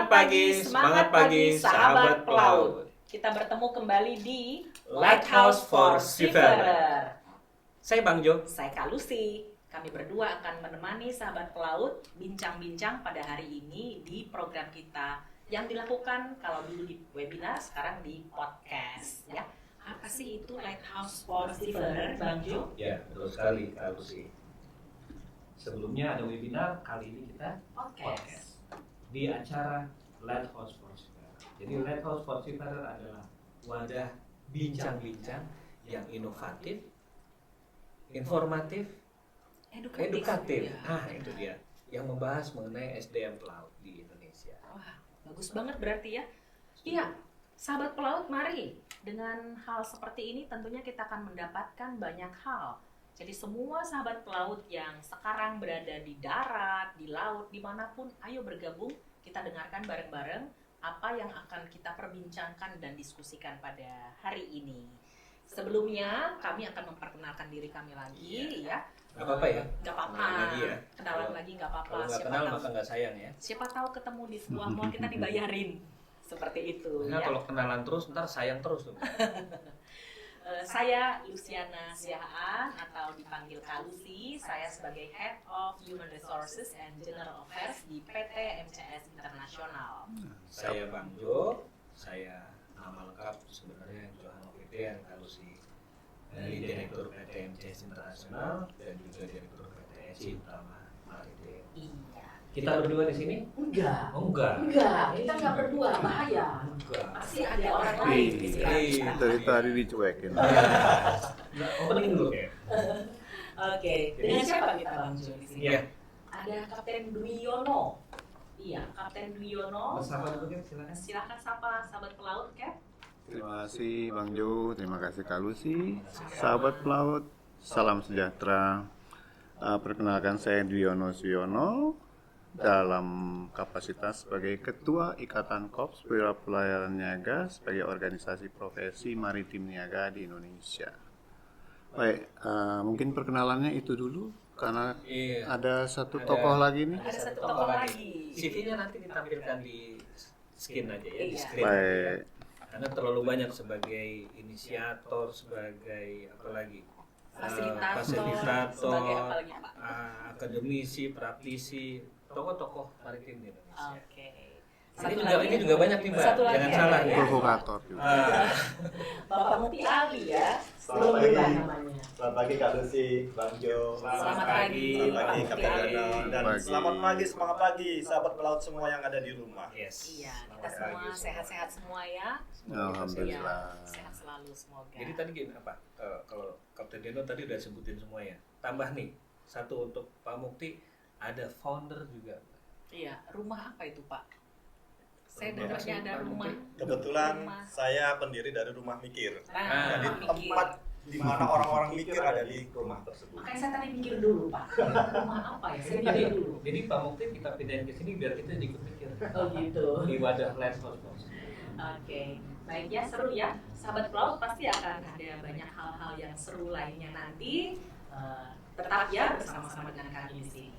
Semangat pagi sahabat pelaut. Kita bertemu kembali di Lighthouse for Seafarer. Saya Bang Jo. Saya Kak Lucy. Kami berdua akan menemani sahabat pelaut bincang-bincang pada hari ini di program kita yang dilakukan kalau dulu di webinar, sekarang di podcast. Ya, apa sih itu Lighthouse for Seafarer, Bang Jo? Ya, betul sekali Kak Lucy. Sebelumnya ada webinar, kali ini kita podcast di acara Lighthouse for Seafarer. Jadi Lighthouse for Seafarer adalah Wadah bincang-bincang yang inovatif, informatif, edukatif. Ya. Itu dia yang membahas mengenai SDM pelaut di Indonesia. Wah, bagus banget berarti ya. Iya, sahabat pelaut, mari. Dengan hal seperti ini tentunya kita akan mendapatkan banyak hal. Jadi semua sahabat pelaut yang sekarang berada di darat, di laut, dimanapun, ayo bergabung. Kita dengarkan bareng-bareng apa yang akan kita perbincangkan dan diskusikan pada hari ini. Sebelumnya kami akan memperkenalkan diri kami lagi, ya. Gak apa-apa ya? Gak apa-apa. Kenalan lagi ya. Kenalan lagi gak apa-apa. Kalau nggak kenal maka nggak sayang ya. Siapa tahu ketemu di sebuah mall kita dibayarin. Seperti itu. Nah, Ya. kalau kenalan terus ntar sayang terus tuh. Saya Luciana Siahaan atau dipanggil Kak Lucy. Saya sebagai Head of Human Resources and General Affairs di PT MCS Internasional. Saya Bang Jo. Saya nama lengkap sebenarnya Johan Ovidian Kalusi, dari Direktur PT MCS Internasional dan juga Direktur PT SI Utama Maritim. Iya. kita berdua di sini. Enggak. Oh enggak. Enggak, kita nggak berdua, bahaya. Enggak. Pasti ada orang lain di sini. Dari tadi dicuekin. Opening dulu ya. Oke, dengan siapa kita Bang Jo di sini? Iya. Ada Kapten Dwi Yono. Iya, Kapten Dwi Yono. Bersama dulu kan silakan. Silakan sapa sahabat pelaut, Cap. Terima kasih Bang Jo, terima kasih Kak Lucy. Sahabat pelaut, salam sejahtera. Perkenalkan saya Dwiono Suyono dalam kapasitas sebagai Ketua Ikatan Korps Biro Pelayaran Niaga sebagai organisasi profesi maritim niaga di Indonesia. Baik, mungkin perkenalannya itu dulu karena Iya. ada satu tokoh lagi nih. Ada satu tokoh lagi. CV-nya nanti ditampilkan di screen aja ya, di Iya. screen. Baik, Karena terlalu banyak sebagai inisiator, sebagai apa lagi? Fasilitator, sebagai apa lagi, Pak? Akademisi, praktisi, tokoh-tokoh maritim di Indonesia. Oke. Ini juga banyak nih Mbak, Satu lagi jangan ada salah ya. ya. provokator juga. Bapak Muti Ali ya. Selamat Belum pagi. namanya. Selamat pagi Kak Lucy, Bang Jo. Selamat pagi, Selamat pagi Pak Kapten Muti Yono. Ali. Dan Pagi. selamat pagi, semangat pagi sahabat pelaut semua yang ada di rumah. Yes. Iya, kita Selamat semua pagi sehat-sehat semua ya. Alhamdulillah. Iya, sehat selalu semoga. Jadi tadi gini apa? Kalau Kapten Deno tadi udah sebutin semua ya. Tambah nih satu untuk Pak Mukti, ada founder juga. Iya, rumah apa itu Pak? Saya Rumah dengarnya apa ada sih, Pak rumah. Kebetulan Rumah. saya pendiri dari Rumah Mikir. Nah, Jadi mikir. tempat di mana orang-orang mikir ada di rumah tersebut. Makanya saya tadi mikir dulu Pak. Rumah apa ya? Saya mikir dulu. Jadi Pak Mukti kita pindahin ke sini biar kita ikut mikir Oh gitu. di wadah Lighthouse. Oke, baik ya, seru ya. Sahabat pelaut pasti akan ada banyak hal-hal yang seru lainnya nanti. Tetap ya bersama-sama dengan kami di sini.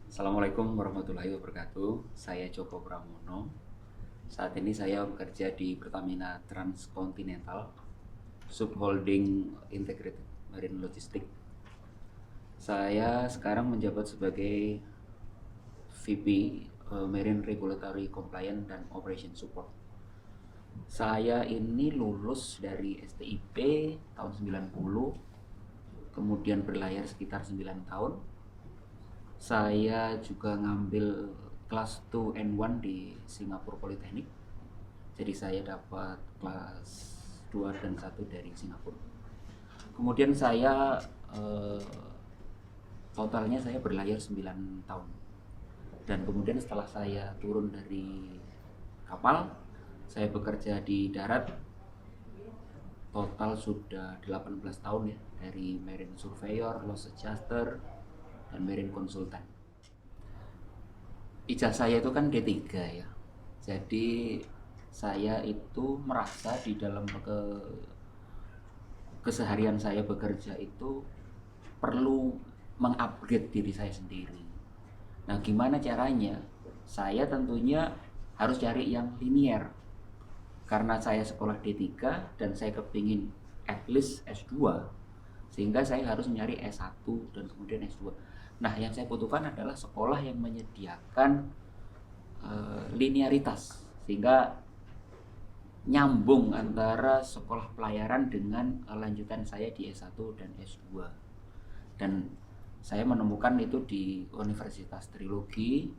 Assalamualaikum warahmatullahi wabarakatuh. Saya Joko Pramono. Saat ini saya bekerja di Pertamina Transcontinental, Subholding Integrated Marine Logistics. Saya sekarang menjabat sebagai VP Marine Regulatory Compliance dan Operation Support. Saya ini lulus dari STIP tahun 90, kemudian berlayar sekitar 9 tahun. Saya juga ngambil kelas 2 and 1 di Singapura Polytechnic. Jadi saya dapat kelas 2 dan 1 dari Singapura. Kemudian saya totalnya saya berlayar 9 tahun. Dan kemudian setelah saya turun dari kapal, saya bekerja di darat. Total sudah 18 tahun ya, dari Marine Surveyor, Loss Adjuster, dan Marine Consultant. Ijazah saya itu kan D3 ya. Jadi saya itu merasa di dalam keseharian saya bekerja itu perlu mengupgrade diri saya sendiri. Nah, gimana caranya? Saya tentunya harus cari yang linear. Karena saya sekolah D3 dan saya kepingin at least S2, sehingga saya harus nyari S1 dan kemudian S2. Nah, yang saya butuhkan adalah sekolah yang menyediakan linearitas, sehingga nyambung antara sekolah pelayaran dengan lanjutan saya di S1 dan S2. Dan saya menemukan itu di Universitas Trilogi,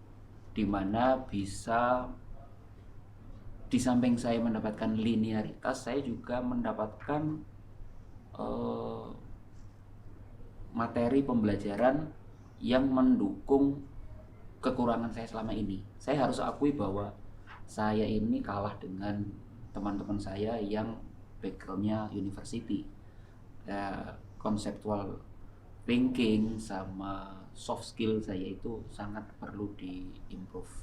di mana bisa di samping saya mendapatkan linearitas, saya juga mendapatkan materi pembelajaran yang mendukung kekurangan saya selama ini. Saya harus akui bahwa saya ini kalah dengan teman-teman saya yang backgroundnya university. Conceptual thinking sama soft skill saya itu sangat perlu di-improve,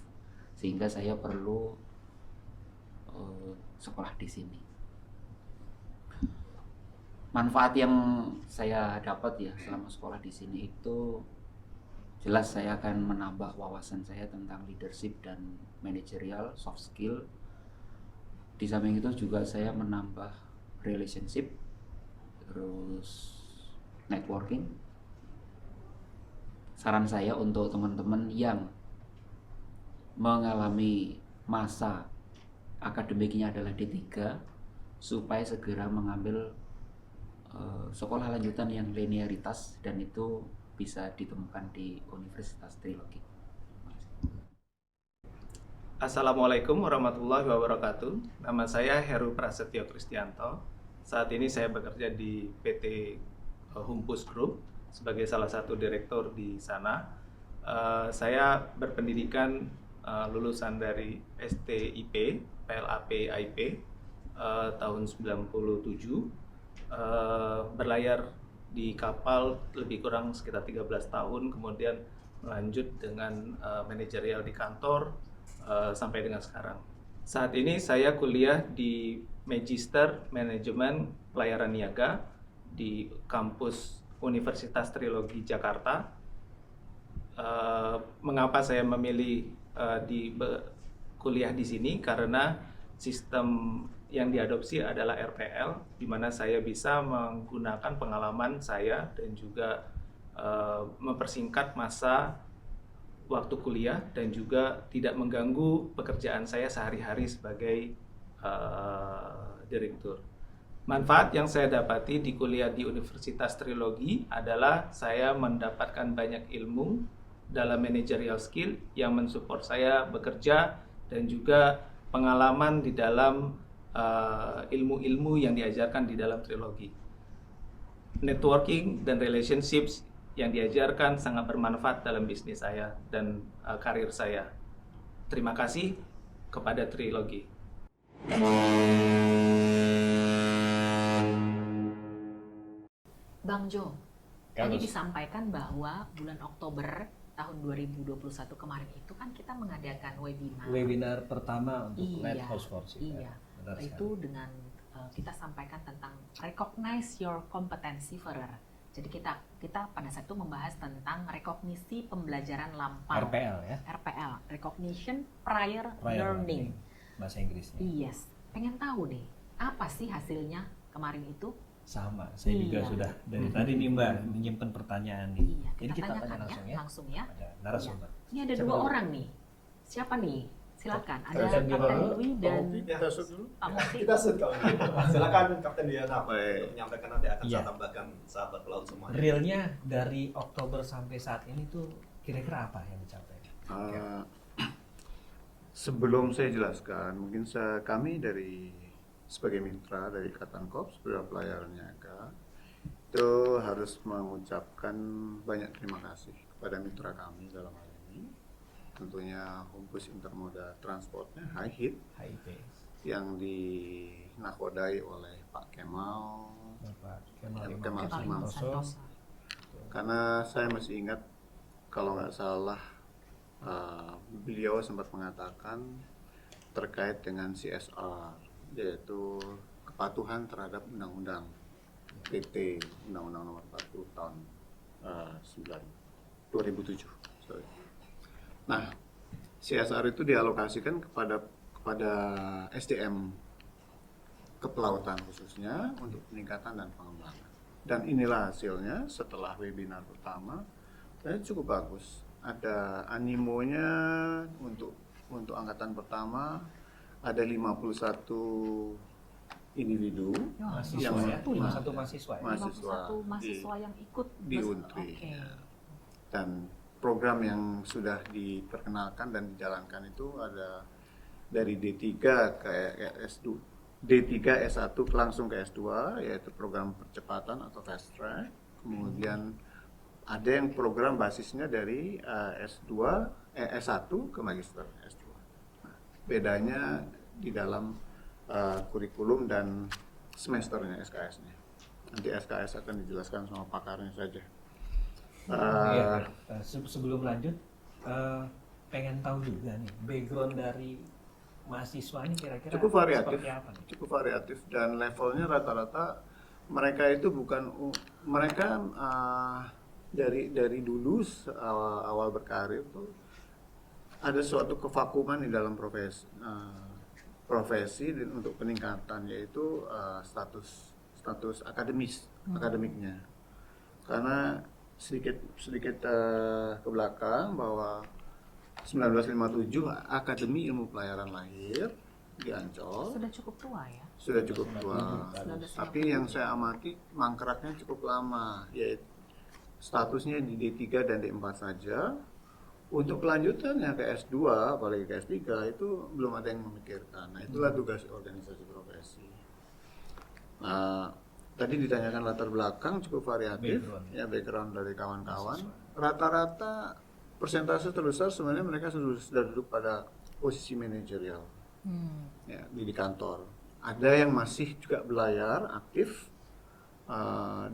sehingga saya perlu sekolah di sini. Manfaat yang saya dapat ya selama sekolah di sini itu jelas saya akan menambah wawasan saya tentang leadership dan managerial soft skill. Di samping itu juga saya menambah relationship, terus networking. Saran saya untuk teman-teman yang mengalami masa akademiknya adalah D3, supaya segera mengambil sekolah lanjutan yang linearitas, dan itu bisa ditemukan di Universitas Trilogi. Assalamualaikum warahmatullahi wabarakatuh. Nama saya Heru Prasetyo Kristianto. Saat ini saya bekerja di PT Humpus Group sebagai salah satu direktur di sana. Saya berpendidikan lulusan dari STIP, PLAP IP tahun 97, berlayar di kapal lebih kurang sekitar 13 tahun, kemudian melanjut dengan manajerial di kantor sampai dengan sekarang. Saat ini saya kuliah di Magister Manajemen Pelayaran Niaga di kampus Universitas Trilogi Jakarta. Mengapa saya memilih kuliah di sini? Karena sistem yang diadopsi adalah RPL, di mana saya bisa menggunakan pengalaman saya dan juga mempersingkat masa waktu kuliah, dan juga tidak mengganggu pekerjaan saya sehari-hari sebagai direktur. Manfaat yang saya dapati di kuliah di Universitas Trilogi adalah saya mendapatkan banyak ilmu dalam managerial skill yang mensupport saya bekerja, dan juga pengalaman di dalam ilmu-ilmu yang diajarkan di dalam Trilogi. Networking dan relationships yang diajarkan sangat bermanfaat dalam bisnis saya dan karir saya. Terima kasih kepada Trilogi. Bang Jo, tadi Kalau- disampaikan bahwa bulan Oktober tahun 2021 kemarin itu kan kita mengadakan Webinar pertama untuk Iya, Lighthouse for Cigar. Iya, Benar itu sekali. dengan kita sampaikan tentang recognize your competency further. Jadi kita pada saat itu membahas tentang rekognisi pembelajaran lampau. RPL ya. RPL, recognition prior Prior learning. Bahasa Inggrisnya. Yes, pengen tahu nih apa sih hasilnya kemarin itu? Sama, saya juga Iya. sudah dari tadi nih Mbak menyimpan pertanyaan nih. Iya, Jadi kita tanyakan tanya langsung ya. langsung ya. Ada narasumber. Ini ada Siapa dua dulu? orang nih. Siapa nih? Silakan. Ada Kapten Biro Kapten dulu. Dwi dan Kita Pak Mufti. kita shoot kalau gitu. Silakan Kapten Diana Baik. untuk menyampaikan, nanti akan Iya. saya tambahkan sahabat pelaut semua. Realnya dari Oktober sampai saat ini tuh kira-kira apa yang dicapai? Sebelum saya jelaskan, mungkin kami sebagai mitra dari Ikatan Korps Pelayaran Niaga itu harus mengucapkan banyak terima kasih kepada mitra kami dalam hal ini, tentunya Humpus Intermoda Transportnya HIT HIP. yang dinakodai oleh Pak Kemal, Bapak Kemal Kemal Santoso. Santoso. Karena saya masih ingat kalau nggak salah beliau sempat mengatakan terkait dengan CSR, yaitu kepatuhan terhadap undang-undang PT Undang-Undang Nomor 40 tahun 2007. Sorry. Nah, CSR itu dialokasikan kepada SDM kepelautan khususnya untuk peningkatan dan pengembangan. Dan inilah hasilnya setelah webinar pertama, dan cukup bagus. Ada animonya untuk angkatan pertama, ada 51 individu Mahasiswa ya, 51 mahasiswa ya. mahasiswa 51 mahasiswa yang ikut di Untri. Oke. Dan program yang sudah diperkenalkan dan dijalankan itu ada dari D3 ke S2, D3 S1 langsung ke S2, yaitu program percepatan atau fast track. Kemudian ada yang program basisnya dari S1 ke magister S2. Nah, bedanya di dalam kurikulum dan semesternya SKS-nya. Nanti SKS akan dijelaskan sama pakarnya saja. Iya, sebelum lanjut, pengen tahu juga nih background dari mahasiswa ini kira-kira Cukup variatif, seperti apa nih? cukup variatif dan levelnya rata-rata mereka itu bukan mereka dari dulu awal berkarir tuh ada suatu kevakuman di dalam profesi untuk peningkatan, yaitu status akademiknya. Karena sedikit ke belakang bahwa 1957 Akademi Ilmu Pelayaran lahir di Ancol. Sudah cukup tua ya. Sudah cukup tua. Tapi yang saya amati mangkraknya cukup lama, yaitu statusnya di D3 dan D4 saja. Untuk kelanjutannya ke S2, apalagi ke S3 itu belum ada yang memikirkan. Nah, itulah tugas organisasi profesi. Nah, tadi ditanyakan latar belakang cukup variatif, background dari kawan-kawan. Rata-rata persentase terbesar sebenarnya mereka sudah duduk pada posisi manajerial ya, di kantor. Ada yang masih juga belayar aktif,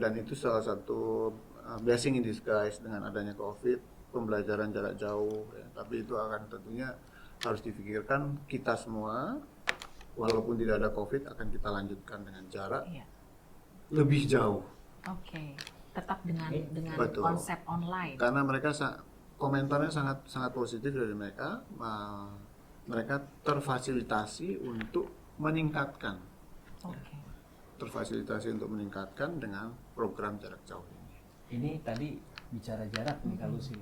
dan itu salah satu blessing in disguise dengan adanya COVID, pembelajaran jarak jauh ya. Tapi itu akan tentunya harus difikirkan kita semua, walaupun tidak ada COVID akan kita lanjutkan dengan jarak lebih jauh. Oke. Tetap dengan Betul. konsep online. Karena mereka komentarnya sangat positif dari mereka. Mereka terfasilitasi untuk meningkatkan. Oke. Terfasilitasi untuk meningkatkan dengan program jarak jauh ini. Ini tadi bicara jarak nih kalau sih.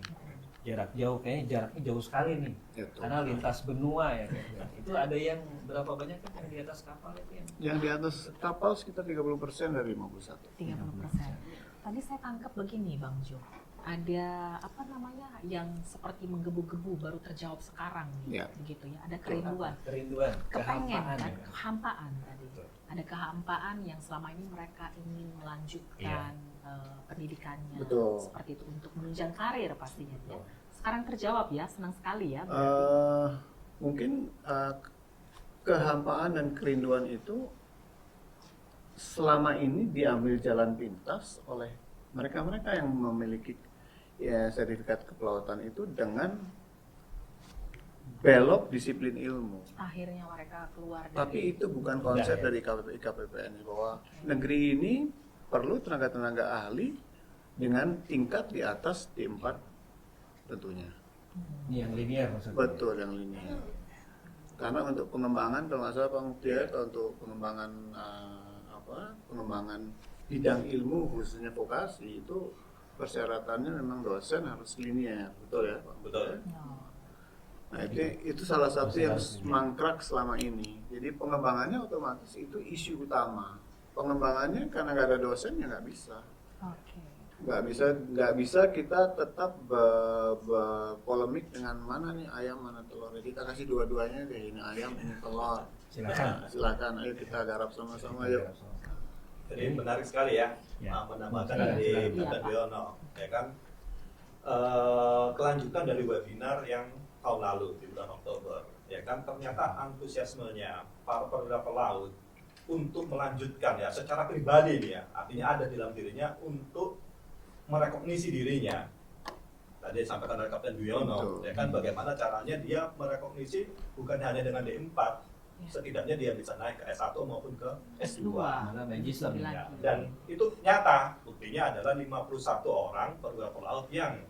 Jarak jauh, kayaknya jaraknya jauh sekali nih. Itu. Karena lintas benua ya kayaknya. Itu ada yang berapa banyak kan yang di atas kapal itu yang Yang di atas kapal sekitar 30% dari 51. 30%. Tadi saya tangkap begini Bang Jo. Ada apa namanya yang seperti menggebu-gebu baru terjawab sekarang nih, begitu ya. Ada kerinduan, kepengen kehampaan kan, ya. kehampaan tadi. Ada kehampaan yang selama ini mereka ingin melanjutkan pendidikannya. Betul. Seperti itu untuk menunjang karir pastinya ya. Sekarang terjawab ya, senang sekali ya. Mungkin kehampaan dan kerinduan itu selama ini diambil jalan pintas oleh mereka-mereka yang memiliki sertifikat kepelautan itu dengan belok disiplin ilmu. Akhirnya mereka keluar dari. Tapi itu bukan konsep dari IKPPN bahwa negeri ini perlu tenaga-tenaga ahli dengan tingkat di atas D4 tentunya. Yang linear maksudnya. Betul, yang linear. Karena untuk pengembangan kalau nggak salah Bang Tia, untuk pengembangan pengembangan bidang ilmu khususnya vokasi itu persyaratannya memang dosen harus linear, betul ya Pak? Betul. Nah itu salah satu yang mangkrak selama ini. Jadi pengembangannya otomatis itu isu utama. Pengembangannya karena nggak ada dosen ya nggak bisa. Oke. Nggak bisa kita tetap polemik dengan mana nih ayam mana telur. Kita kasih dua-duanya deh, ini ayam ini telur. Silakan, ayo kita garap sama-sama yuk. Jadi menarik sekali ya, menambahkan dari Bapak Diono, ya kan, kelanjutan dari webinar yang tahun lalu di bulan Oktober, ya kan, ternyata antusiasmenya para perwira pelaut untuk melanjutkan ya secara pribadi nih ya, artinya ada di dalam dirinya untuk merekognisi dirinya. Tadi disampaikan oleh Kapten Duyono, ya kan, bagaimana caranya dia merekognisi bukan hanya dengan D4, setidaknya dia bisa naik ke S1 maupun ke S2. Ya. Dan itu nyata, buktinya adalah 51 orang perwira pelaut yang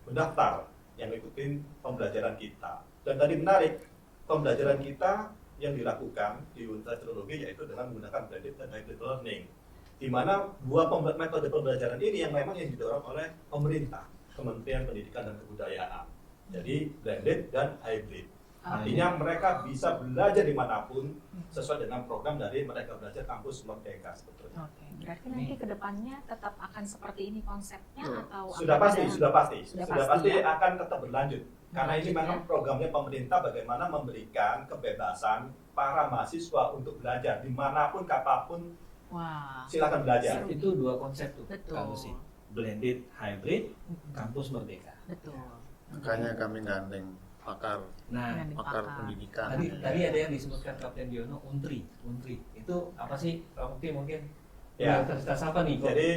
mendaftar yang ikutin pembelajaran kita. Dan tadi menarik, pembelajaran kita yang dilakukan di Universitas Teknologi yaitu dengan menggunakan blended dan hybrid learning, di mana dua metode pembelajaran ini yang memang yang didorong oleh pemerintah, Kementerian Pendidikan dan Kebudayaan. Jadi blended dan hybrid. Artinya mereka bisa belajar dimanapun sesuai dengan program dari Merdeka Belajar Kampus Merdeka sebetulnya. Oke, berarti nanti kedepannya tetap akan seperti ini konsepnya atau Sudah akan pasti ya? akan tetap berlanjut. Karena ini memang programnya pemerintah bagaimana memberikan kebebasan para mahasiswa untuk belajar dimanapun, kapanpun. Wah, Silakan belajar. Itu dua konsep tuh, betul. kalau sih blended, hybrid, kampus merdeka. Betul. Makanya kami gandeng pakar Nah, Yang pakar dipakar. pendidikan. tadi ada yang disebutkan Kapten Diono, Untri. Itu apa sih? Pak Mukti mungkin Ya. universitas apa nih? Jadi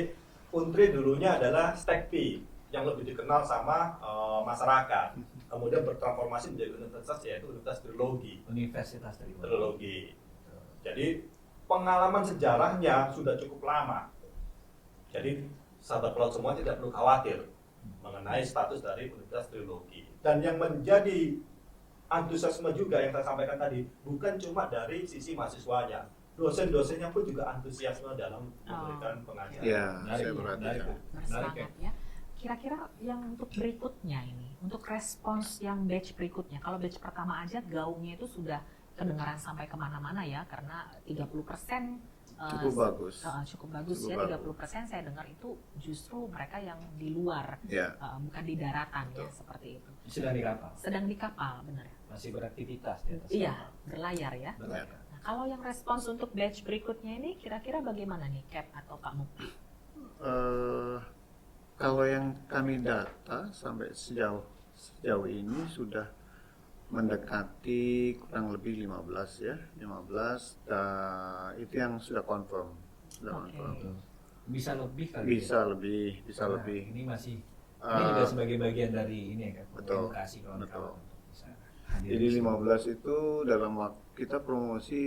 Untri dulunya adalah STEKPI yang lebih dikenal sama masyarakat. Kemudian bertransformasi menjadi universitas yaitu Universitas Universitas Teknologi. Teknologi. Jadi pengalaman sejarahnya sudah cukup lama. Jadi sahabat pelaut semua tidak perlu khawatir mengenai status dari Universitas Teknologi. Dan yang menjadi antusiasme juga yang saya sampaikan tadi bukan cuma dari sisi mahasiswanya, dosen-dosennya pun juga antusiasme dalam memberikan pengajaran. Ya, Menarik, saya menarik. perhatikan. Bersemangat ya. Kira-kira yang untuk berikutnya ini, untuk respons yang batch berikutnya, kalau batch pertama aja gaungnya itu sudah kedengaran sampai kemana-mana ya, karena 30% Cukup bagus. cukup bagus Cukup ya, bagus. 30% saya dengar itu justru mereka yang di luar, Ya, bukan di daratan ya, Betul. seperti itu. Sedang di kapal, Sedang di kapal, benar. masih beraktivitas di atas Iya, kapal. berlayar ya. Berlayar. Nah, kalau yang respons untuk batch berikutnya ini kira-kira bagaimana nih, Cap atau Pak Mukti? kalau yang kami data sampai sejauh ini sudah mendekati kurang lebih 15 ya, 15 itu yang sudah confirm. Oke. Betul. Bisa lebih kali. Bisa lebih, bisa Karena lebih. Ini masih Eh, ini juga sebagai bagian dari ini ya kan, betul, edukasi kawan-kawan betul. untuk bisa hadir Jadi di sini. 15 itu dalam waktu kita promosi,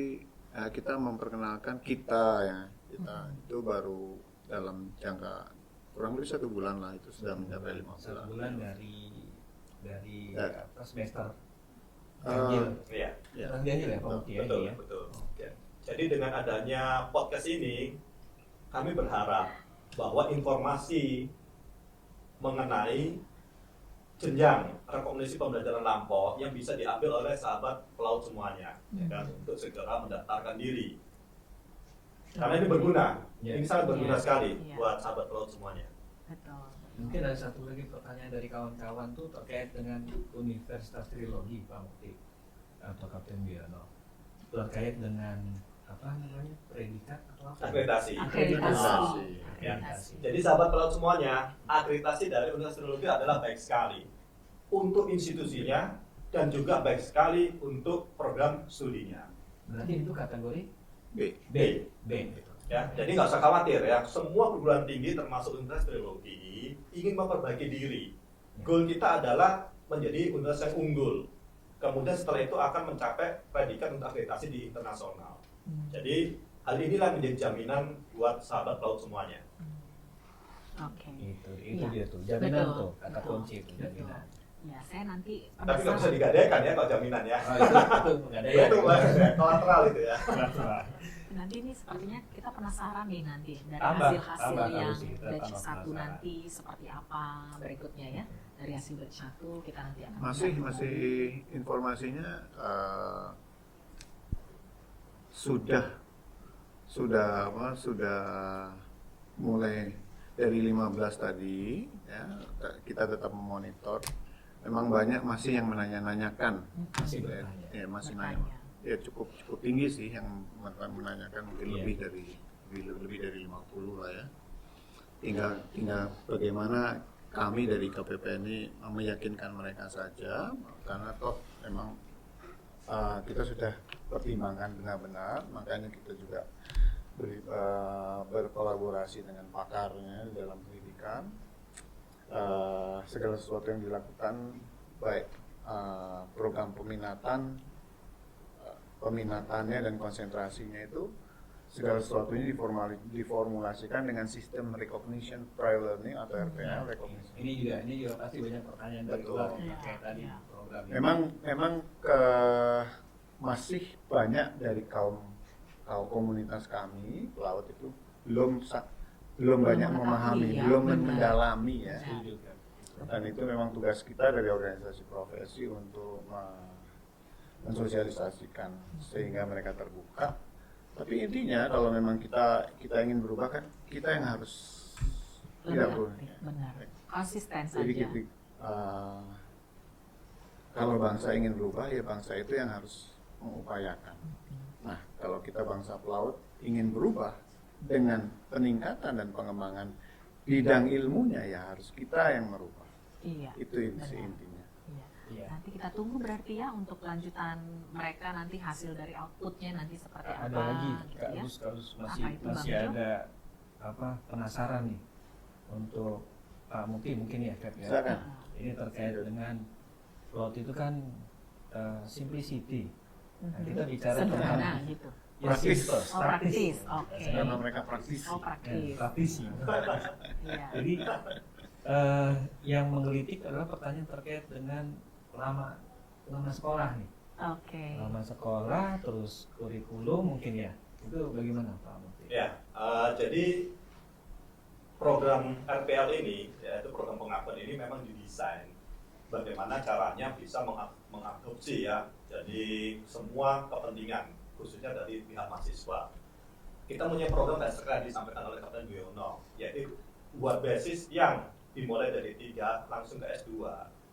kita memperkenalkan kita ya, kita itu baru dalam jangka kurang lebih 1 bulan lah itu sudah mencapai 15. 1 bulan dari Ya. apa, semester Eh, ganjil. Iya. Ya. Orang ganjil ya Pak Mukti ya, Betul, ini ya. betul. Ya. Jadi dengan adanya podcast ini, kami berharap bahwa informasi mengenai jenjang rekomendasi pembelajaran lampau yang bisa diambil oleh sahabat pelaut semuanya, ya kan, untuk segera mendaftarkan diri. Karena ini berguna, Ya. ini sangat berguna Ya. sekali Ya. buat sahabat pelaut semuanya. Betul. Mungkin ada satu lagi pertanyaan dari kawan-kawan tuh terkait dengan Universitas Trilogi Pak Mukti atau Kapten Biono, terkait dengan apa namanya, predikat atau apa? Akreditasi. Akreditasi. Ya. Akreditasi. Jadi sahabat pelaut semuanya, akreditasi dari Universitas Teknologi adalah baik sekali untuk institusinya dan juga baik sekali untuk program studinya. Berarti itu kategori B. B. B. Ya, jadi nggak usah khawatir ya. Semua perguruan tinggi termasuk Universitas Teknologi ingin memperbaiki diri. Goal kita adalah menjadi universitas yang unggul. Kemudian setelah itu akan mencapai predikat untuk akreditasi di internasional. Jadi hal inilah menjadi jaminan buat sahabat pelaut semuanya. Oke. Itu Iya. dia tuh jaminan Betul. tuh kata Betul. kunci itu jaminan. Ya, saya nanti Tapi nggak bisa digadaikan ya kalau jaminan ya. Oh, itu nggak ada ya. Itu kolateral itu ya. Nanti ini sepertinya kita penasaran nih nanti dari Tambah, hasil-hasil tambah yang kalau sih, kita batch tambah 1 penasaran. nanti seperti apa berikutnya ya. Dari hasil batch 1 kita nanti akan Masih informasinya sudah mulai dari 15 tadi ya, kita tetap memonitor. Memang banyak masih yang menanyakan, Masih bertanya. ya masih bertanya. nanya. Ya cukup tinggi sih yang menanyakan, mungkin Iya. lebih dari 50 lah ya. Tinggal bagaimana kami dari KPP ini meyakinkan mereka saja, karena toh memang kita sudah pertimbangkan benar-benar, makanya kita juga berkolaborasi dengan pakarnya dalam pendidikan. Segala sesuatu yang dilakukan, baik program peminatannya dan konsentrasinya itu segala sesuatunya diformulasikan dengan sistem recognition prior learning atau RPL recognition. Ini juga pasti banyak pertanyaan dari Betul. luar terkait tadi program ini. Memang masih banyak dari kaum komunitas kami pelaut itu belum banyak memahami, ya, belum benar. mendalami ya. Setuju kan? Dan itu memang tugas kita dari organisasi profesi untuk mensosialisasikan sehingga mereka terbuka. Tapi intinya kalau memang kita ingin berubah kan kita yang harus tidak boleh. Benar. Konsisten Jadi saja. kalau bangsa ingin berubah ya bangsa itu yang harus mengupayakan. Nah, kalau kita bangsa pelaut ingin berubah dengan peningkatan dan pengembangan bidang ilmunya ya harus kita yang merubah. Iya. Itu Benar. intinya. Iya. Iya. Nanti kita tunggu berarti ya untuk lanjutan mereka nanti hasil dari outputnya nanti seperti apa. Ada lagi gitu Kak ya. Lus Apa itu, masih Bang Jo? ada penasaran nih untuk mungkin ya Feb ya. Silakan. Ini terkait dengan pelaut itu kan simplicity. Nah, kita bicara Sederhana tentang gitu. ya, Praktis. simple, Oh, praktis. Oke. Karena mereka praktisi. Oh, praktis. praktisi. Iya. Jadi yang menggelitik adalah pertanyaan terkait dengan lama sekolah nih. Oke. Lama sekolah, terus kurikulum mungkin ya. Itu bagaimana Pak Mukti? Ya, jadi program RPL ini, yaitu program pengakuan ini memang didesain bagaimana caranya bisa mengadopsi ya, jadi semua kepentingan khususnya dari pihak mahasiswa. Kita punya program yang sekarang disampaikan oleh Kapten Wiono, yaitu buat basis yang dimulai dari 3 langsung ke S2.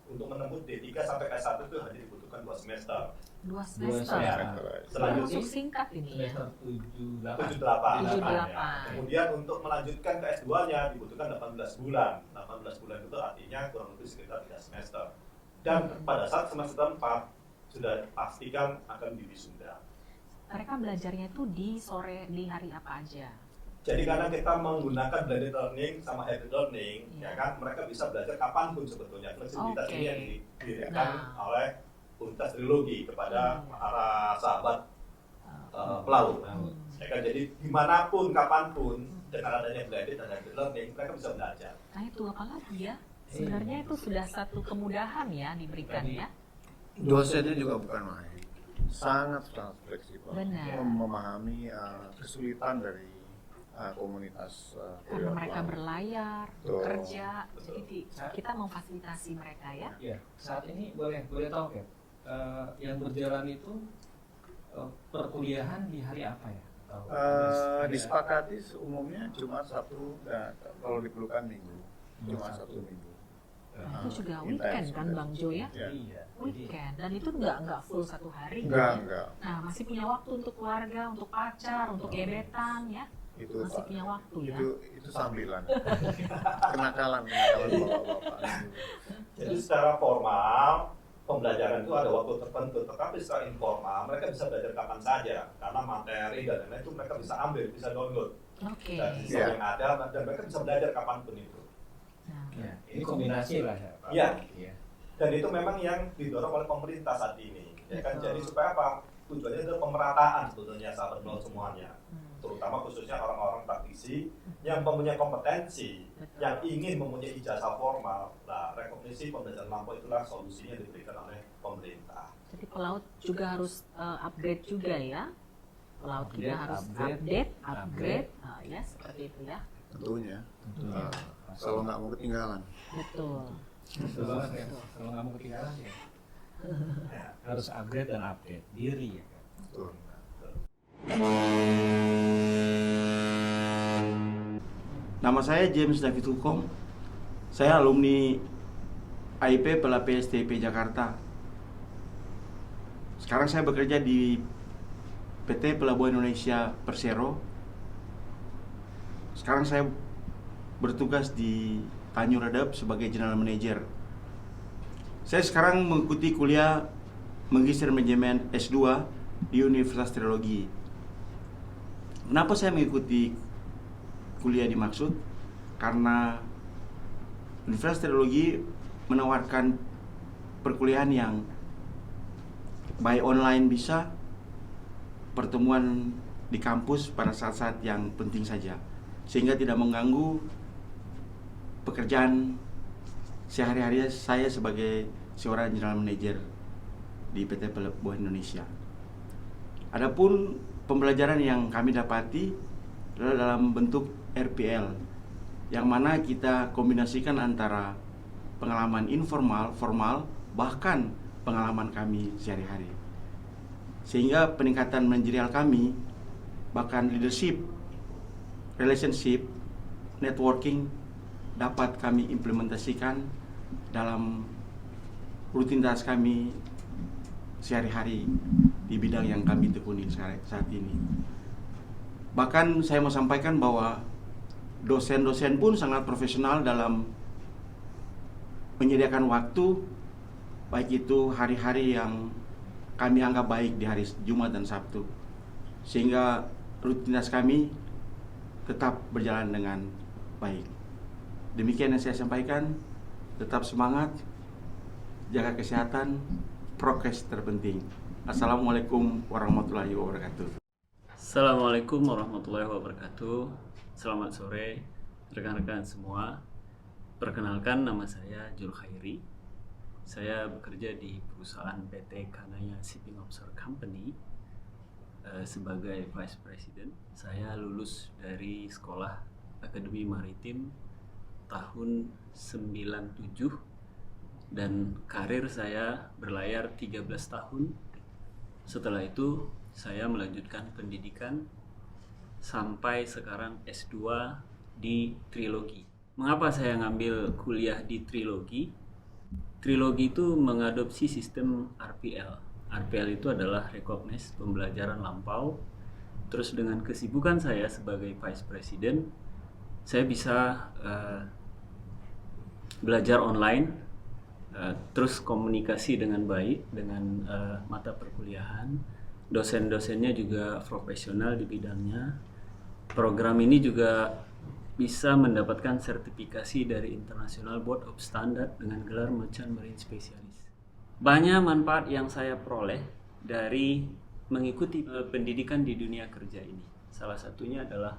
Untuk menempuh D3 sampai ke S1 itu hanya dibutuhkan 2 semester. 2 semester. semester. Ya. Termasuk Selanjutnya singkat ini ya. Semester 7, 78. 78. Ya. Kemudian untuk melanjutkan ke S2-nya dibutuhkan 18 bulan. 18 bulan itu artinya kurang lebih sekitar 3 semester. Dan pada saat semester 4 sudah pastikan akan diwisuda. Mereka belajarnya itu di sore, di hari apa aja? Jadi karena kita menggunakan blended learning sama hybrid learning, Iya. ya kan, mereka bisa belajar kapanpun sebetulnya. Fleksibilitas Oke. ini yang diberikan Nah. oleh Universitas Trilogi kepada Iya. para sahabat pelaut. Ya kan, jadi dimanapun, kapanpun, dengan adanya blended dan hybrid learning, mereka bisa belajar. Nah itu apalagi ya? Sebenarnya itu sudah satu kemudahan ya diberikan ya. Dosennya juga bukan main. Sangat fleksibel. Benar. Memahami kesulitan dari komunitas Karena mereka berlayar, Betul. bekerja, Betul. jadi kita memfasilitasi mereka ya. Ya, saat ini boleh tahu ya, yang berjalan itu perkuliahan di hari apa ya? Atau disepakati umumnya Jumat, Sabtu, dan kalau diperlukan Minggu. Jumat, Sabtu, Minggu. Nah, itu juga Intens, weekend kan intens. Bang Jo ya? Ya. Iya. Weekend, dan itu nggak full satu hari. Enggak. Nah masih punya waktu untuk keluarga, untuk pacar, untuk gebetan ya. Itu Masih Pak. punya waktu ya. Itu sambilan. kenakalan bapak-bapak. Jadi secara formal, pembelajaran itu ada waktu tertentu, tetapi secara informal, mereka bisa belajar kapan saja, karena materi dan lain-lain itu mereka bisa ambil, bisa download Oke. dari sistem yang ada, dan mereka bisa belajar kapanpun itu. Nah, Ya, ini kombinasi lah ya Pak. Iya. Iya. Dan itu memang yang didorong oleh pemerintah saat ini. Ya kan, Betul. jadi supaya apa? Tujuannya adalah pemerataan sebetulnya sahabat pelaut semuanya. hmm. Terutama khususnya orang-orang praktisi yang mempunyai kompetensi, Betul. yang ingin mempunyai ijazah formal. Nah, rekognisi pembelajaran lampau itulah solusinya yang diberikan oleh pemerintah. Jadi pelaut juga harus upgrade juga ya. Pelaut juga Update, harus upgrade, upgrade. Ya seperti itu ya. Tentunya. Tentunya. Kalau nggak mau ketinggalan. Betul. Betul banget ya. Kalau nggak mau ketinggalan ya harus upgrade dan update diri ya kan. Betul. Nama saya James David Hukom. Saya alumni AIP Pela PSTP Jakarta. Sekarang saya bekerja di PT Pelabuhan Indonesia Persero. Sekarang saya bertugas di Tanjung Redap sebagai General Manager. Saya sekarang mengikuti kuliah Magister Manajemen S2 di Universitas Trilogi. Kenapa saya mengikuti kuliah dimaksud? Karena Universitas Trilogi menawarkan perkuliahan yang by online bisa, pertemuan di kampus pada saat-saat yang penting saja, sehingga tidak mengganggu pekerjaan sehari-hari saya sebagai seorang general manager di PT Pelabuhan Indonesia. Adapun pembelajaran yang kami dapati adalah dalam bentuk RPL, yang mana kita kombinasikan antara pengalaman informal, formal, bahkan pengalaman kami sehari-hari. Sehingga peningkatan manajerial kami, bahkan leadership, relationship, networking dapat kami implementasikan dalam rutinitas kami sehari-hari di bidang yang kami tekuni saat ini. Bahkan saya mau sampaikan bahwa dosen-dosen pun sangat profesional dalam menyediakan waktu, baik itu hari-hari yang kami anggap baik di hari Jumat dan Sabtu, sehingga rutinitas kami tetap berjalan dengan baik. Demikian yang saya sampaikan. Tetap semangat, jaga kesehatan, prokes terpenting. Assalamualaikum warahmatullahi wabarakatuh. Assalamualaikum warahmatullahi wabarakatuh. Selamat sore rekan-rekan semua. Perkenalkan, nama saya Jul Khairi. Saya bekerja di perusahaan PT Kanaya Shipping Offshore Company sebagai Vice President. Saya lulus dari Sekolah Akademi Maritim tahun 97 dan karir saya berlayar 13 tahun. Setelah itu saya melanjutkan pendidikan sampai sekarang S2 di Trilogi. Mengapa saya ngambil kuliah di Trilogi? Trilogi itu mengadopsi sistem RPL. RPL itu adalah Recognized Pembelajaran Lampau. Terus dengan kesibukan saya sebagai Vice President, saya bisa belajar online, terus komunikasi dengan baik dengan mata perkuliahan. Dosen-dosennya juga profesional di bidangnya. Program ini juga bisa mendapatkan sertifikasi dari International Board of Standard dengan gelar Merchant Marine Specialist. Banyak manfaat yang saya peroleh dari mengikuti pendidikan di dunia kerja ini. Salah satunya adalah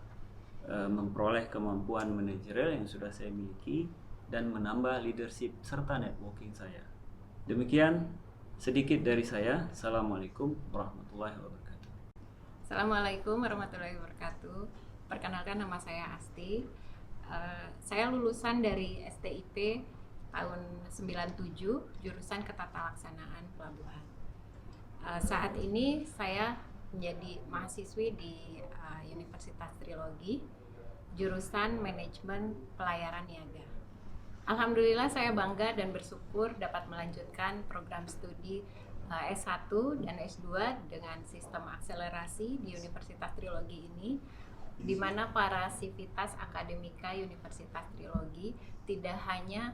memperoleh kemampuan manajerial yang sudah saya miliki dan menambah leadership serta networking saya. Demikian sedikit dari saya. Assalamualaikum warahmatullahi wabarakatuh. Assalamualaikum warahmatullahi wabarakatuh. Perkenalkan, nama saya Asti. Saya lulusan dari STIP tahun 97, jurusan Ketatalaksanaan Pelabuhan. Saat ini saya menjadi mahasiswi di Universitas Trilogi, jurusan Manajemen Pelayaran Niaga. Alhamdulillah saya bangga dan bersyukur dapat melanjutkan program studi S1 dan S2 dengan sistem akselerasi di Universitas Trilogi ini, di mana para sivitas akademika Universitas Trilogi tidak hanya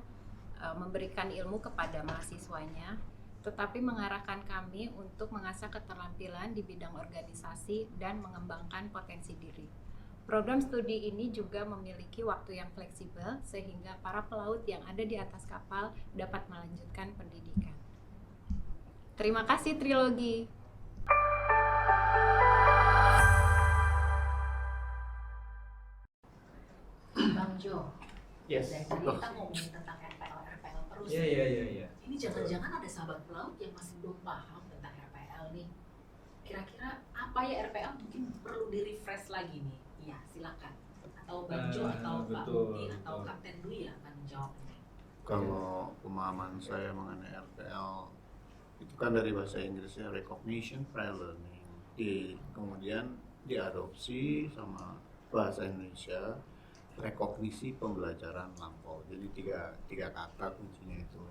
memberikan ilmu kepada mahasiswanya, tetapi mengarahkan kami untuk mengasah keterampilan di bidang organisasi dan mengembangkan potensi diri. Program studi ini juga memiliki waktu yang fleksibel sehingga para pelaut yang ada di atas kapal dapat melanjutkan pendidikan. Terima kasih Trilogi. Bang Jo, Yes. dari tadi kita ngomongin tentang RPL terus. Iya. Ini jangan-jangan ada sahabat pelaut yang masih belum paham tentang RPL nih. Kira-kira apa ya RPL, mungkin perlu di-refresh lagi nih. Iya, silakan. Atau Bang Jo atau Pak Budi atau Kapten Dwi yang akan menjawab ini. Kalau pemahaman saya mengenai RPL itu kan dari bahasa Inggrisnya recognition prior learning, kemudian diadopsi sama bahasa Indonesia rekognisi pembelajaran lampau. Jadi tiga kata kuncinya itu.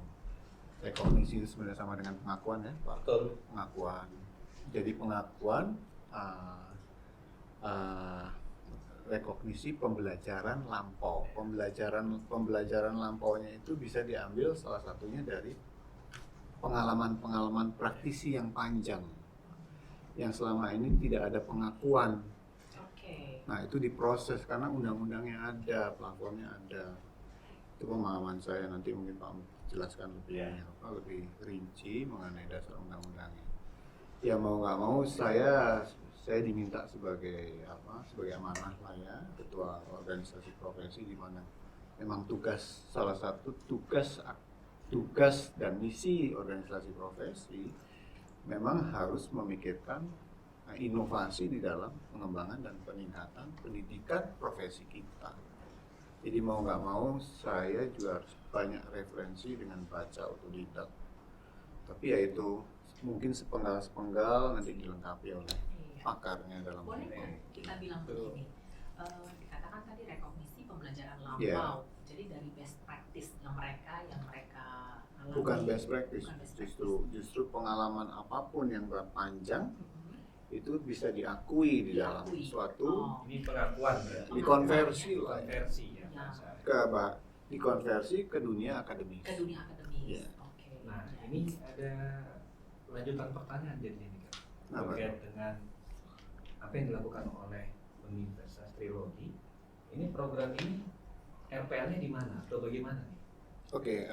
Rekognisi itu sebenarnya sama dengan pengakuan ya Pak. Betul. Pengakuan. Jadi pengakuan rekognisi pembelajaran lampau. Pembelajaran lampaunya itu bisa diambil salah satunya dari pengalaman praktisi yang panjang, yang selama ini tidak ada pengakuan. Nah itu diproses karena undang-undangnya ada, pelakuannya ada. Itu pemahaman saya, nanti mungkin Pak jelaskan lebih rinci mengenai dasar undang-undangnya. Ya mau nggak mau saya saya diminta sebagai sebagai amanah lah ya, ketua organisasi profesi, di mana memang salah satu tugas dan misi organisasi profesi memang harus memikirkan inovasi di dalam pengembangan dan peningkatan pendidikan profesi kita. Jadi mau nggak mau saya juga harus banyak referensi dengan baca otodidak. Tapi ya itu mungkin sepenggal nanti dilengkapi oleh pakarnya dalam boleh hal kan ini. kita bilang begini, dikatakan tadi rekognisi pembelajaran lampau, Yeah. jadi dari best practice yang mereka alami. Bukan best practice, Bukan best justru pengalaman apapun yang berpanjang itu bisa diakui di dalam Diakui. suatu Ini pengakuan ya. dikonversi lah ya. Konversi ya. Ya. Dikonversi ke dunia akademis. ke dunia akademis. Iya. Oke. Nah, ini ada lanjutan pertanyaan jadi ini kan. Apa? Terkait dengan apa yang dilakukan oleh Universitas Trilogi. Ini program ini RPL-nya di mana atau bagaimana nih? Oke,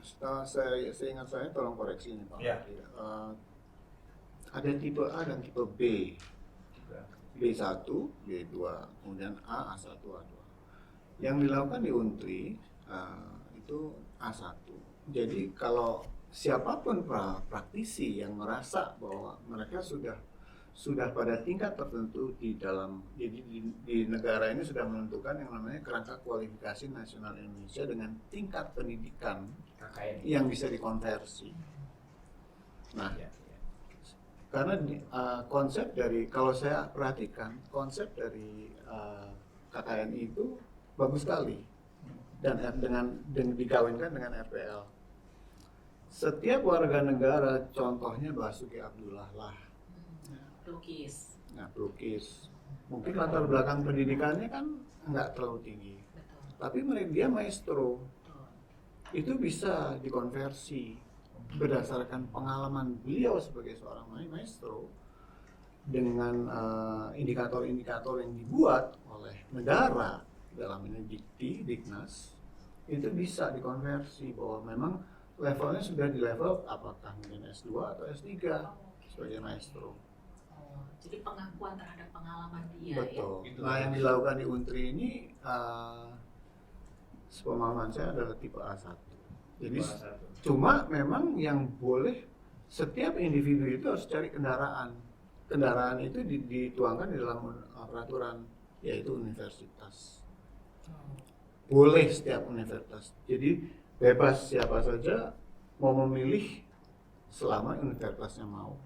setelah saya ingat saya tolong koreksi ini Pak. Ya. Ada tipe A dan tipe B. B1, B2, kemudian A, A1, A2. Yang dilakukan di Untri itu A1. Jadi kalau siapapun praktisi yang merasa bahwa mereka sudah pada tingkat tertentu di dalam, jadi di negara ini sudah menentukan yang namanya kerangka kualifikasi nasional Indonesia dengan tingkat pendidikan KKN yang bisa dikonversi. Nah, ya. karena konsep dari, kalau saya perhatikan, konsep dari KKNI itu bagus sekali dan dikawinkan dengan RPL. Setiap warga negara, contohnya Basuki Abdullah lah, Pelukis. nah pelukis, mungkin latar belakang pendidikannya kan nggak terlalu tinggi, Betul. tapi dia maestro, Betul. itu bisa dikonversi berdasarkan pengalaman beliau sebagai seorang maestro dengan indikator-indikator yang dibuat oleh negara, dalam ini Dikti, Diknas, itu bisa dikonversi bahwa memang levelnya sudah di level apakah mungkin S2 atau S3 sebagai maestro. Oh, jadi pengakuan terhadap pengalaman dia Betul. Gitu. Nah, yang dilakukan di Untri ini sepemahaman saya adalah tipe A1. Jadi cuma memang yang boleh, setiap individu itu harus cari kendaraan. Kendaraan itu dituangkan di dalam peraturan, yaitu universitas. Boleh setiap universitas. Jadi bebas siapa saja mau memilih selama universitasnya mau.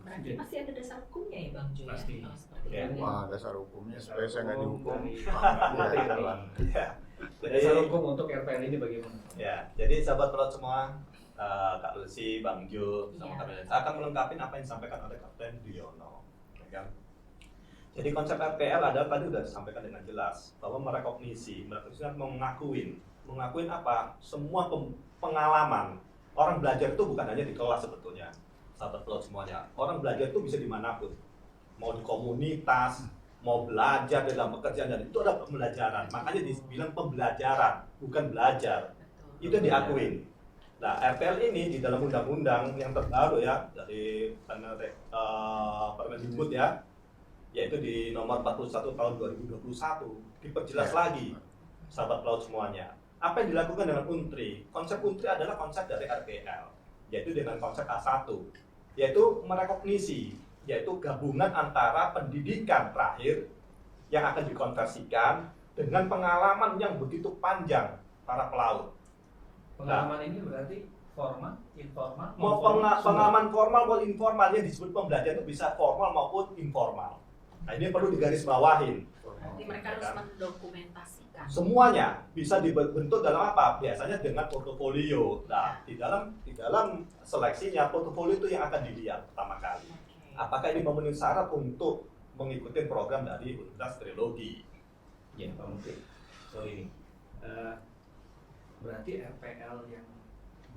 Berarti masih ada dasar hukumnya ya Bang Jo ya? Pasti. Kalau seperti Ya. itu. Wah, dasar hukumnya supaya saya nggak dihukum. Ya. Dasar hukum untuk RPL ini bagaimana? Ya, jadi sahabat pelot semua, Kak Lucy, Bang Jo, sama Iya. kami, saya akan melengkapi apa yang disampaikan oleh Kapten Diono. Ya kan? Jadi konsep RPL adalah tadi sudah disampaikan dengan jelas bahwa merekognisi mengakuin apa? Semua pengalaman. Orang belajar itu bukan hanya di kelas sebetulnya, sahabat pelot semuanya. Orang belajar itu bisa dimanapun, mau di komunitas, mau belajar dalam pekerjaan, dan itu adalah pembelajaran. Makanya dibilang pembelajaran, bukan belajar. Betul. Itu diakuin. Nah, RPL ini di dalam undang-undang yang terbaru ya, dari Permendikbud ya, yaitu di nomor 41 tahun 2021, diperjelas lagi, sahabat pelaut semuanya. Apa yang dilakukan dengan Untri? Konsep Untri adalah konsep dari RPL, yaitu dengan konsep A1, yaitu merekognisi, yaitu gabungan antara pendidikan terakhir yang akan dikonversikan dengan pengalaman yang begitu panjang para pelaut. Pengalaman ini berarti formal, informal, Mau pengalaman formal maupun informal, yang disebut pembelajaran itu bisa formal maupun informal. Nah, ini perlu digarisbawahin. Berarti mereka harus mendokumentasikan. Semuanya bisa dibentuk dalam apa? Biasanya dengan portofolio. Nah, di dalam seleksinya portofolio itu yang akan dilihat pertama kali. Oke. Apakah ini memenuhi syarat untuk mengikuti program dari Universitas Trilogi? Ya, Pak Menteri. Sorry. Berarti RPL yang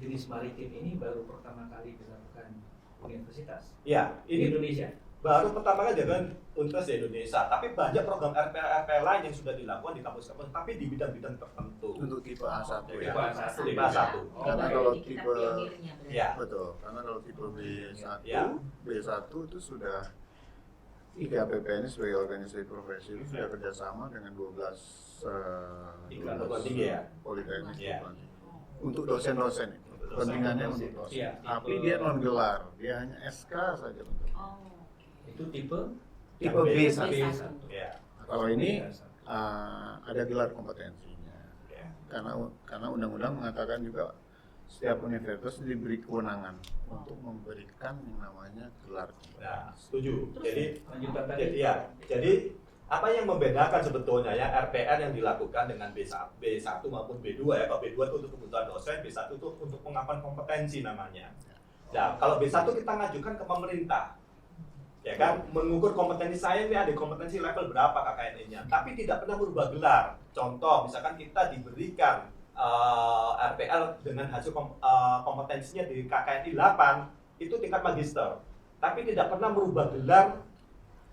jenis maritim ini baru pertama kali dilakukan universitas Ya, di ini Indonesia. baru pertama kali jalan Universitas di Indonesia. Tapi banyak program RPL lain yang sudah dilakukan di kampus-kampus, tapi di bidang-bidang tertentu. Untuk tipe A1 Tipe ya. A1. Tipe A1. Karena berarti kalau kita tipe- pionirnya berarti. Ya. Betul, karena kalau tipe B1, Ya. B1 itu sudah IKPP ini sebagai organisasi profesi itu sudah kerjasama dengan 12 perguruan tinggi ya? politeknik Iya. untuk dosen-dosen itu. Kepentingannya untuk dosen. Iya, Tapi tipe- dia non gelar, dia hanya SK saja bentuk. Itu tipe Tipe B1. B1. Ya. Kalau ini ada gelar kompetensinya. Karena undang-undang mengatakan juga setiap universitas diberi kewenangan untuk memberikan yang namanya gelar kompetensi. Nah, setuju. Jadi lanjutan tadi. jadi apa yang membedakan sebetulnya ya RPR yang dilakukan dengan B1 maupun B2 ya. Kalau B2 itu untuk kebutuhan dosen, B1 itu untuk pengakuan kompetensi namanya. Nah, kalau B1 kita ngajukan ke pemerintah. Ya kan, mengukur kompetensi saya ini ada kompetensi level berapa KKNI-nya, tapi tidak pernah merubah gelar. Contoh, misalkan kita diberikan RPL dengan hasil kompetensinya di KKNI 8 itu tingkat magister, tapi tidak pernah merubah gelar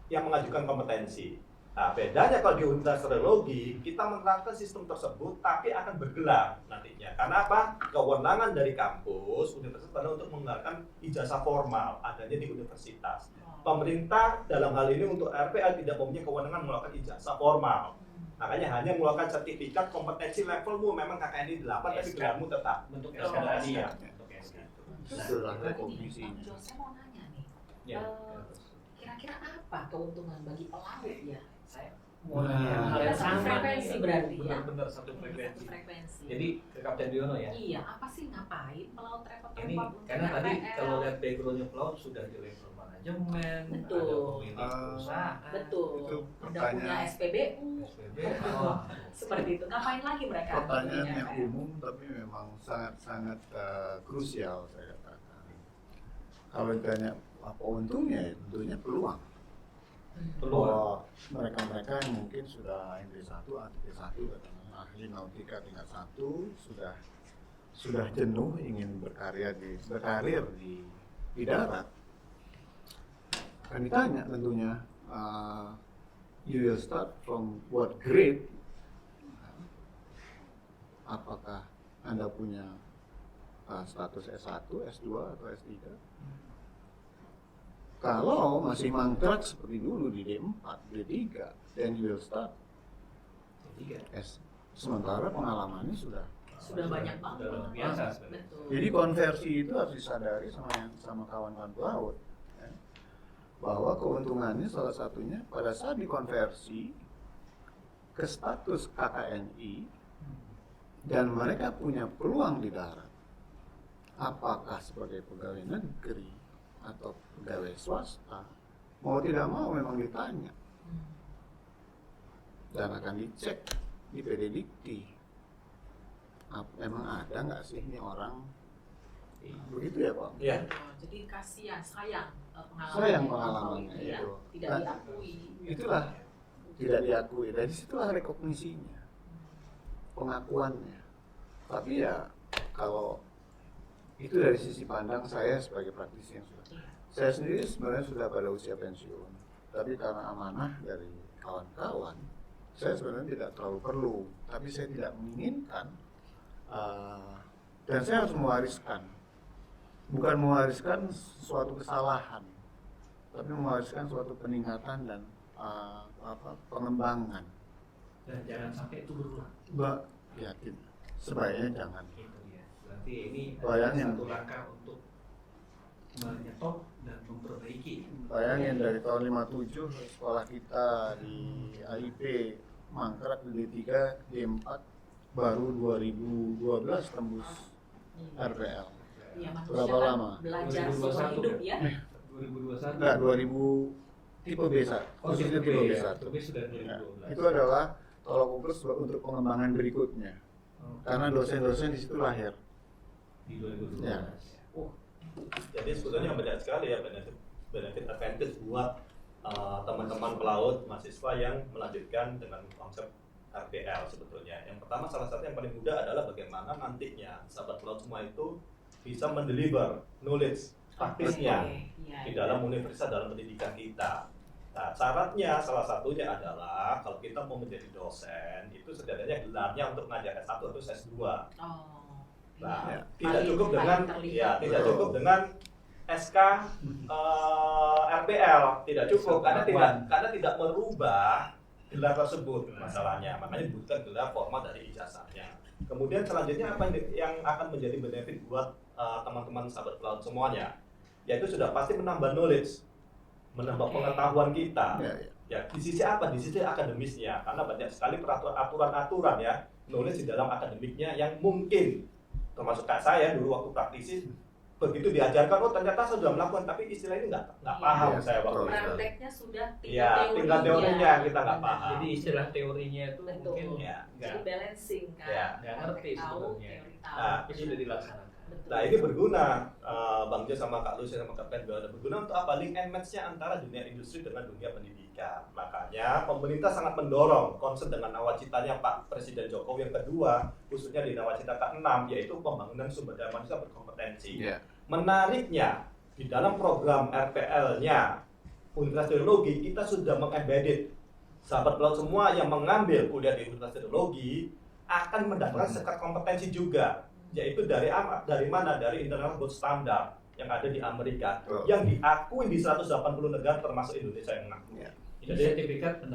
yang mengajukan kompetensi. Nah, bedanya kalau di Universitas Teknologi kita menerapkan sistem tersebut tapi akan bergelar nantinya. Karena apa? Kewenangan dari kampus universitas adalah untuk mengeluarkan ijazah formal adanya di universitas. Pemerintah dalam hal ini untuk RPL tidak mempunyai kewenangan mengeluarkan ijazah formal. Makanya hanya mengeluarkan sertifikat kompetensi levelmu memang KKNI 8 tapi gelarmu tetap bentuk SK tadi ya. Itulah rekognisinya. Saya mau nanya nih, Ya. kira-kira apa keuntungan bagi pelaut ya? Saya mau nanya hal yang Satu sama. frekuensi berarti ya? Benar-benar satu Satu frekuensi. frekuensi. Jadi ke Kapten Diono ya. Iya, apa sih ngapain pelaut repot-repot Ini untuk karena tadi RPL? kalau lihat backgroundnya pelaut sudah di level manajemen, Betul. ada pemilik perusahaan, Betul. Itu Udah punya pertanyaan. SPBU. SPB. Oh, Seperti itu. Ngapain lagi mereka? Pertanyaan di yang RPL? umum tapi memang sangat-sangat krusial saya katakan. Kalau ditanya apa untungnya, ya tentunya peluang. peluang. Bahwa mereka-mereka yang mungkin sudah D1 atau D1 ahli nautika tingkat 1 sudah jenuh ingin berkarir di darat. Kan ditanya tentunya, you will start from what grade? Apakah Anda punya status S1, S2 atau S3? Kalau masih mangkrak seperti dulu di D4, D3, then you will start S. Sementara pengalamannya sudah banyak banget. Sudah luar biasa sebenarnya. Betul. Jadi konversi itu harus disadari sama kawan-kawan pelaut, ya. Bahwa keuntungannya salah satunya pada saat dikonversi ke status KKNI dan mereka punya peluang di darat, apakah sebagai pegawai negeri atau pegawai swasta, mau tidak mau memang ditanya dan akan dicek di PD Dikti. Emang ada nggak sih ini orang begitu ya Pak? Iya. Jadi kasihan, sayang pengalaman. Sayang pengalamannya ya. itu. Tidak Nah, diakui. Itulah tidak diakui. Dari situlah rekognisinya, pengakuannya. Tapi ya kalau itu dari sisi pandang saya sebagai praktisi yang sudah. Saya sendiri sebenarnya sudah pada usia pensiun. Tapi karena amanah dari kawan-kawan, saya sebenarnya tidak terlalu perlu. Tapi saya tidak menginginkan. Dan saya harus mewariskan, bukan mewariskan suatu kesalahan, tapi mewariskan suatu peningkatan dan pengembangan. Dan jangan sampai itu berulang. Yakin, sebaiknya jangan. Itu dia. Berarti ini Bayangin. satu langkah untuk menyetop dan memperbaiki. Bayangin dari tahun 57 sekolah kita di AIP mangkrak di D3, D4 baru 2012 tembus RPL. Iya, manusia Berapa kan lama? belajar 2021 seumur hidup ya. 2021. Enggak, 2000 tipe B1. Khususnya tipe B1. Tapi sudah Ya, 2012. itu adalah tolak ukur untuk pengembangan berikutnya. Karena dosen-dosen di situ lahir. Di 2012. Ya. Oh, Jadi sebetulnya banyak sekali ya benefit advantage buat teman-teman pelaut mahasiswa yang melanjutkan dengan konsep RPL sebetulnya. Yang pertama salah satu yang paling mudah adalah bagaimana nantinya sahabat pelaut semua itu bisa mendeliver knowledge praktisnya di dalam universitas, dalam pendidikan kita. Nah, syaratnya salah satunya adalah kalau kita mau menjadi dosen itu setidaknya gelarnya untuk mengajar S1 atau S2. Nah, tidak cukup dengan tidak cukup dengan SK RPL, tidak cukup karena tidak merubah gelar tersebut masalahnya, makanya bukan gelar formal dari ijazahnya. Kemudian selanjutnya apa yang akan menjadi benefit buat teman-teman sahabat pelaut semuanya, yaitu sudah pasti menambah knowledge, menambah pengetahuan kita. Ya, di sisi apa? Di sisi akademisnya, karena banyak sekali aturan-aturan ya, knowledge di dalam akademiknya yang mungkin, termasuk kayak saya dulu waktu praktisi, begitu diajarkan, oh ternyata saya sudah melakukan, tapi istilah ini nggak paham saya waktu itu. Prakteknya sudah tinggal teorinya kita nggak paham. Jadi istilah teorinya itu betul. mungkin Jadi balancing kan. nggak ngerti sebenarnya. Nah, tapi sudah dilaksanakan. Nah ini berguna, Bang Jo sama Kak Lucy sama Kapten Biono, berguna untuk apa? Link and match-nya antara dunia industri dengan dunia pendidikan. Makanya pemerintah sangat mendorong concern dengan nawacitanya Pak Presiden Jokowi yang kedua, khususnya di nawacita ke-6, yaitu pembangunan sumber daya manusia berkompetensi. Menariknya, di dalam program RPL-nya Universitas Teknologi, kita sudah meng-embedded sahabat pelaut semua yang mengambil kuliah di Universitas Teknologi akan mendapatkan sekat kompetensi juga, yaitu dari mana? Dari International Gold Standard yang ada di Amerika, yang diakui di 180 negara termasuk Indonesia yang mengakui. Jadi sertifikat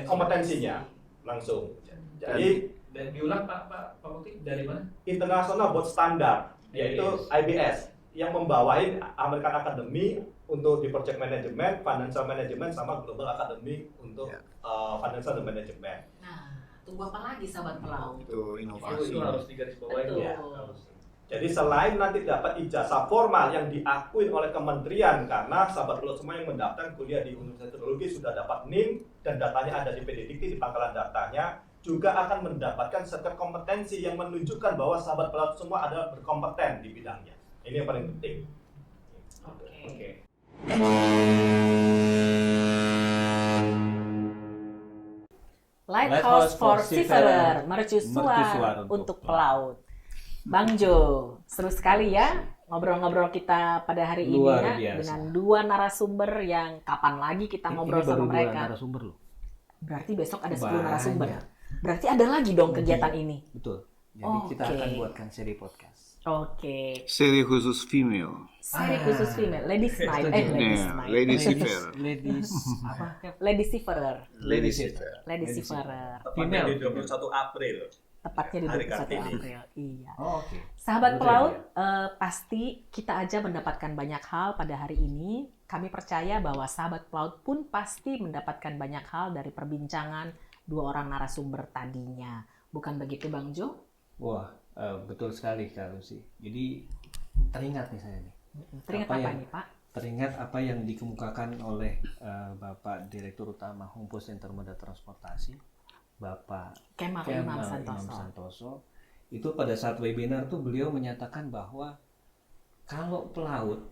kompetensinya langsung. Jadi dan diulang Pak Mukti dari mana? International Gold Standard, yaitu IBS yang membawahi American Academy untuk di project management, financial management, sama Global Academy untuk financial management. Nah, tunggu apa lagi sahabat pelaut? Itu inovasi. Itu harus digarisbawahi ya. Jadi selain nanti dapat ijazah formal yang diakui oleh kementerian, karena sahabat pelaut semua yang mendaftar kuliah di Universitas Teknologi sudah dapat NIM dan datanya ada di PDDikti di pangkalan datanya, juga akan mendapatkan sertifikat kompetensi yang menunjukkan bahwa sahabat pelaut semua adalah berkompeten di bidangnya. Ini yang paling penting. Oke. Lighthouse for Seafarer, mercusuar untuk pelaut. Bang Jo, seru sekali ya ngobrol-ngobrol kita pada hari ini ya, dengan dua narasumber yang kapan lagi kita ngobrol sama mereka. Narasumber loh. Berarti besok ada 10 narasumber. Berarti ada lagi dong kegiatan ini. Betul. Jadi kita akan buatkan seri podcast. Oke. Seri khusus female. Seri khusus female, Ladies Night, Ladies Seafarer. Ladies Seafarer. Ladies Seafarer. Tepatnya di 21 April. Tepatnya di 21 April. Iya. Oke. Sahabat pelaut, pasti kita aja mendapatkan banyak hal pada hari ini. Kami percaya bahwa sahabat pelaut pun pasti mendapatkan banyak hal dari perbincangan dua orang narasumber tadinya. Bukan begitu Bang Jo? Wah, betul sekali Kak Lucy. Jadi teringat nih saya nih. Teringat apa nih Pak? Teringat apa yang dikemukakan oleh Bapak Direktur Utama Humpus Intermoda Transportasi, Bapak Kemal Imam Santoso. Itu pada saat webinar tuh beliau menyatakan bahwa kalau pelaut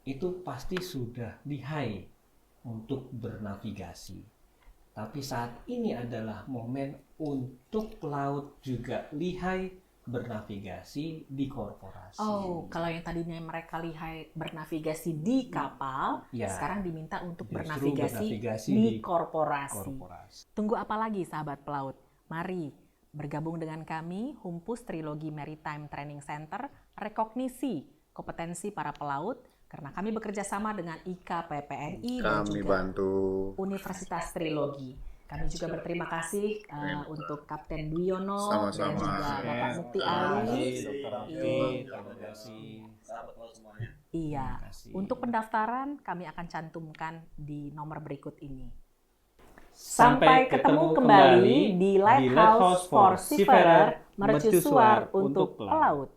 itu pasti sudah lihai untuk bernavigasi. Tapi saat ini adalah momen untuk pelaut juga lihai bernavigasi di korporasi. Oh, kalau yang tadinya mereka lihai bernavigasi di kapal, sekarang diminta untuk bernavigasi di korporasi. Tunggu apa lagi sahabat pelaut? Mari bergabung dengan kami, Humpus Trilogi Maritime Training Center, rekognisi kompetensi para pelaut, karena kami bekerja sama dengan IKPPNI dan juga bantu Universitas Trilogi. Kami juga berterima kasih untuk Kapten Duyono dan juga Bapak Mukti Ali. Iya. Untuk pendaftaran kami akan cantumkan di nomor berikut ini. Sampai ketemu kembali di Lighthouse for Seafarer, mercusuar untuk pelaut.